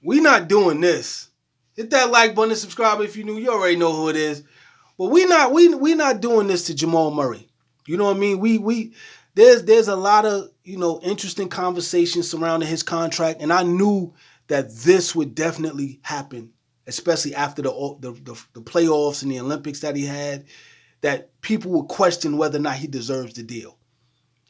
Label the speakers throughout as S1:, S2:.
S1: We not doing this. Hit that like button and subscribe if you new. You already know who it is. But we not doing this to Jamal Murray. You know what I mean? We there's a lot of, interesting conversations surrounding his contract, and I knew that this would definitely happen, especially after the playoffs and the Olympics that he had, that people would question whether or not he deserves the deal.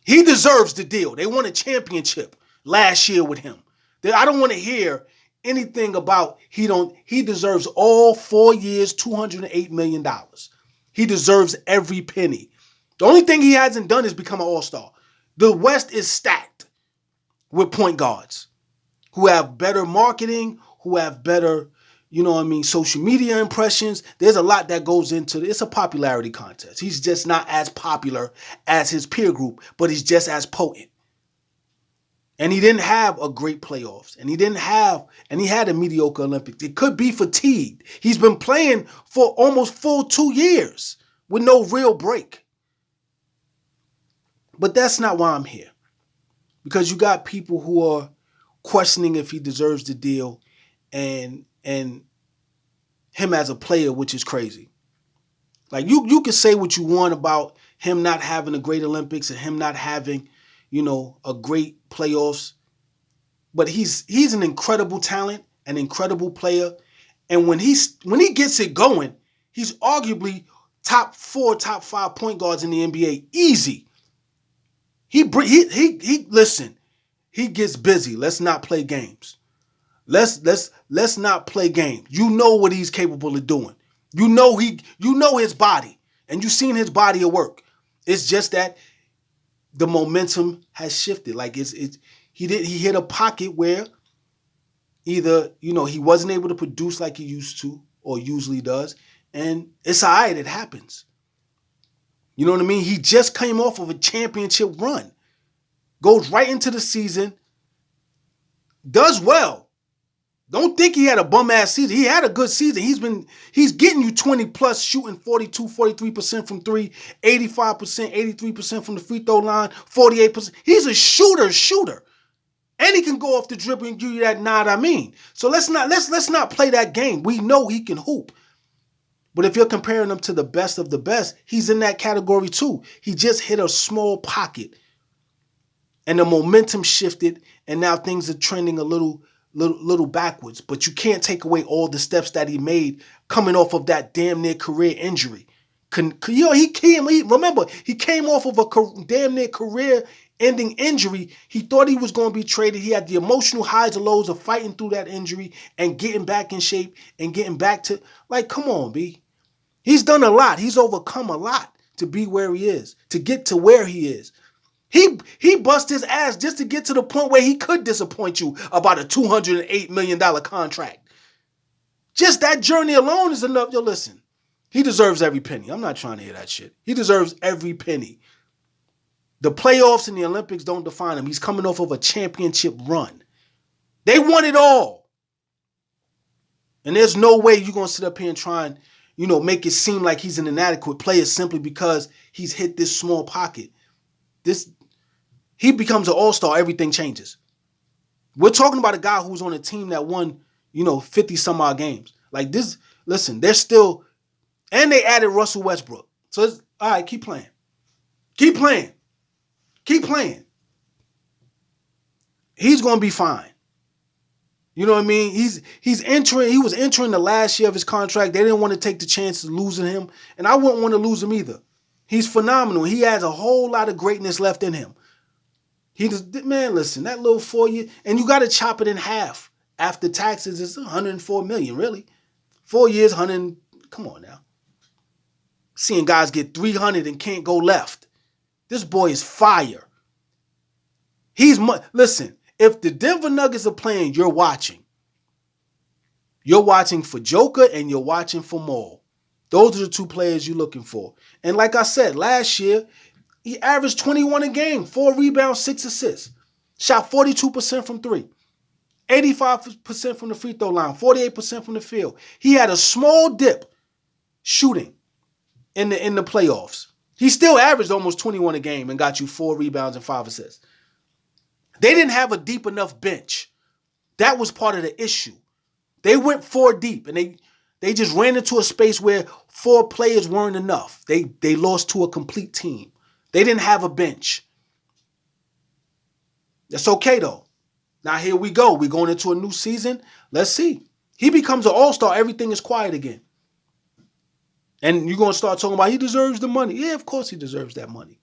S1: He deserves the deal. They won a championship last year with him. I don't want to hear anything about he deserves all 4 years, $208 million. He deserves every penny. The only thing he hasn't done is become an all-star. The West is stacked with point guards who have better marketing, who have better, social media impressions. There's a lot that goes into it. It's a popularity contest. He's just not as popular as his peer group, but he's just as potent. And he didn't have a great playoffs. And he had a mediocre Olympics. It could be fatigued. He's been playing for almost full 2 years with no real break. But that's not why I'm here. Because you got people who are questioning if he deserves the deal and him as a player, which is crazy. Like you can say what you want about him not having a great Olympics and him not having, a great playoffs. But he's an incredible talent, an incredible player. And when he gets it going, he's arguably top 4, top 5 point guards in the NBA. Easy. He listen, he gets busy. Let's not play games. Let's not play games. You know what he's capable of doing. You know his body, and you've seen his body of work. It's just that the momentum has shifted. Like he hit a pocket where either, he wasn't able to produce like he used to or usually does, and it's all right, it happens. You know what I mean? He just came off of a championship run. Goes right into the season, does well. Don't think he had a bum-ass season. He had a good season. He's getting you 20 plus, shooting 42, 43% from 3, 85%, 83% from the free throw line, 48%. He's a shooter. And he can go off the dribble and give you that nod I mean. So let's not play that game. We know he can hoop. But if you're comparing him to the best of the best, he's in that category too. He just hit a small pocket. And the momentum shifted, and now things are trending a little backwards. But you can't take away all the steps that he made coming off of that damn near career injury. He came off of a damn near career-ending injury. He thought he was going to be traded. He had the emotional highs and lows of fighting through that injury and getting back in shape and getting back to, come on, B. He's done a lot. He's overcome a lot to be where he is, to get to where he is. He bust his ass just to get to the point where he could disappoint you about a $208 million contract. Just that journey alone is enough. Yo, listen, he deserves every penny. I'm not trying to hear that shit. He deserves every penny. The playoffs and the Olympics don't define him. He's coming off of a championship run. They won it all. And there's no way you're going to sit up here and try and, make it seem like he's an inadequate player simply because he's hit this small pocket. He becomes an all-star, everything changes. We're talking about a guy who's on a team that won, 50 some odd games. Like this, listen, they're still, and they added Russell Westbrook. So it's, all right, keep playing. Keep playing. Keep playing. He's going to be fine. You know what I mean? He was entering the last year of his contract. They didn't want to take the chance of losing him, and I wouldn't want to lose him either. He's phenomenal. He has a whole lot of greatness left in him. Listen, that little 4 year, and you got to chop it in half. After taxes, it's $104 million, really. 4 years, 100, come on now. Seeing guys get 300 and can't go left. This boy is fire. Listen, if the Denver Nuggets are playing, you're watching. You're watching for Joker and you're watching for Maul. Those are the two players you're looking for. And like I said, last year, he averaged 21 a game, 4 rebounds, 6 assists. Shot 42% from 3. 85% from the free throw line, 48% from the field. He had a small dip shooting in the playoffs. He still averaged almost 21 a game and got you 4 rebounds and 5 assists. They didn't have a deep enough bench That was part of the issue. They went 4 deep, and they just ran into a space where 4 players weren't enough. They lost to a complete team. They didn't have a bench. That's okay, though. Now, here we go. We're going into a new season. Let's see. He becomes an all-star. Everything is quiet again. And you're going to start talking about he deserves the money. Yeah, of course he deserves that money.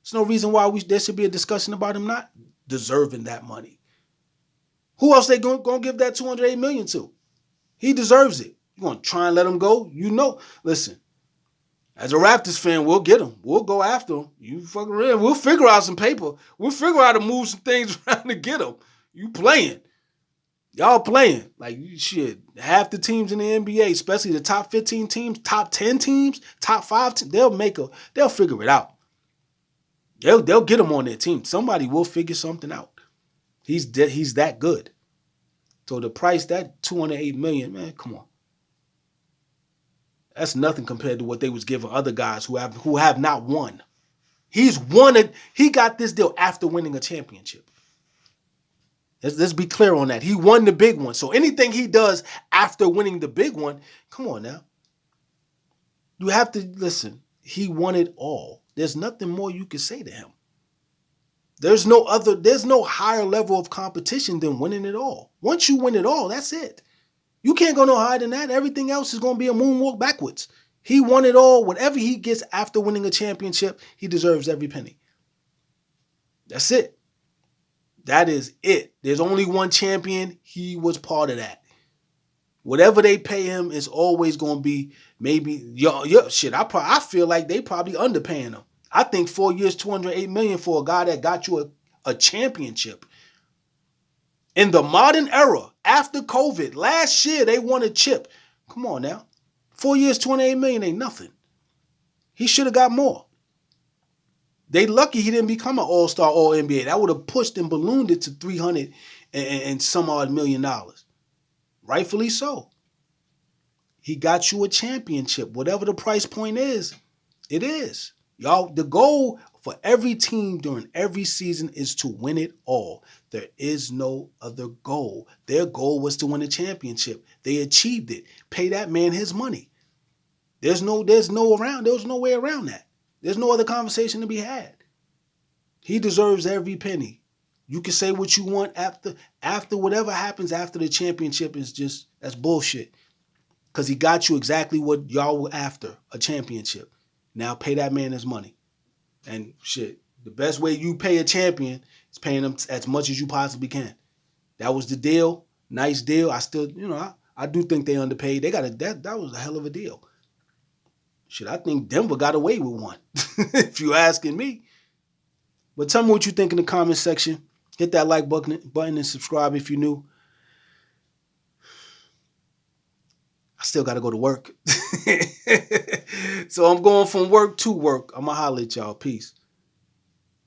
S1: There's no reason why there should be a discussion about him not deserving that money. Who else they going to give that $208 million to? He deserves it. You going to try and let him go? You know. Listen, as a Raptors fan, we'll get him. We'll go after him. You fucking around. We'll figure out some paper. We'll figure out how to move some things around to get him. You playing. Y'all playing. Like, shit, half the teams in the NBA, especially the top 15 teams, top 10 teams, top 5 teams, they'll figure it out. They'll get him on their team. Somebody will figure something out. He's that good. So the price, that $208 million, man, come on. That's nothing compared to what they was giving other guys who have not won. He got this deal after winning a championship. Let's be clear on that. He won the big one. So anything he does after winning the big one, come on now. You have to listen. He won it all. There's nothing more you can say to him. There's no higher level of competition than winning it all. Once you win it all, that's it. You can't go no higher than that. Everything else is going to be a moonwalk backwards. He won it all. Whatever he gets after winning a championship, he deserves every penny. That's it. That is it. There's only one champion. He was part of that. Whatever they pay him is always going to be maybe shit. I feel like they probably underpaying him. I think 4 years, $208 million for a guy that got you a championship. In the modern era, after COVID, last year they won a chip. Come on now. 4 years, $28 million ain't nothing. He should have got more. They lucky he didn't become an all-star, all-NBA. That would have pushed and ballooned it to $300 and some odd million. Rightfully so. He got you a championship. Whatever the price point is, it is. Y'all, the goal for every team during every season is to win it all. There is no other goal. Their goal was to win a championship. They achieved it. Pay that man his money. There's no way around that. There's no other conversation to be had. He deserves every penny. You can say what you want after whatever happens after the championship that's bullshit. Because he got you exactly what y'all were after, a championship. Now pay that man his money. And shit, the best way you pay a champion is paying him as much as you possibly can. That was the deal. Nice deal. I still, I do think they underpaid. That was a hell of a deal. Shit, I think Denver got away with one, if you're asking me. But tell me what you think in the comment section. Hit that like button and subscribe if you're new. I still got to go to work. So I'm going from work to work. I'm going to holler at y'all. Peace.